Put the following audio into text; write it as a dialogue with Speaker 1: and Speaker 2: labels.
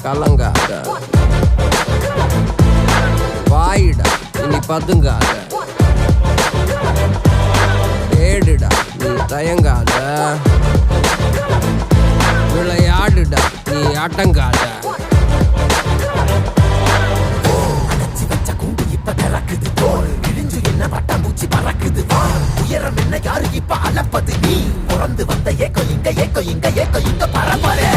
Speaker 1: கலங்காத, வாயிடா இனி பதுங்காத, தேடுடா நீ தயங்காத, விளையாடுடா நீ அடங்காத.
Speaker 2: உயரம் என்ன யாரு இப்ப அளப்பது நீ பிறந்து வந்த ஏக்கோ இங்க பரம்பரை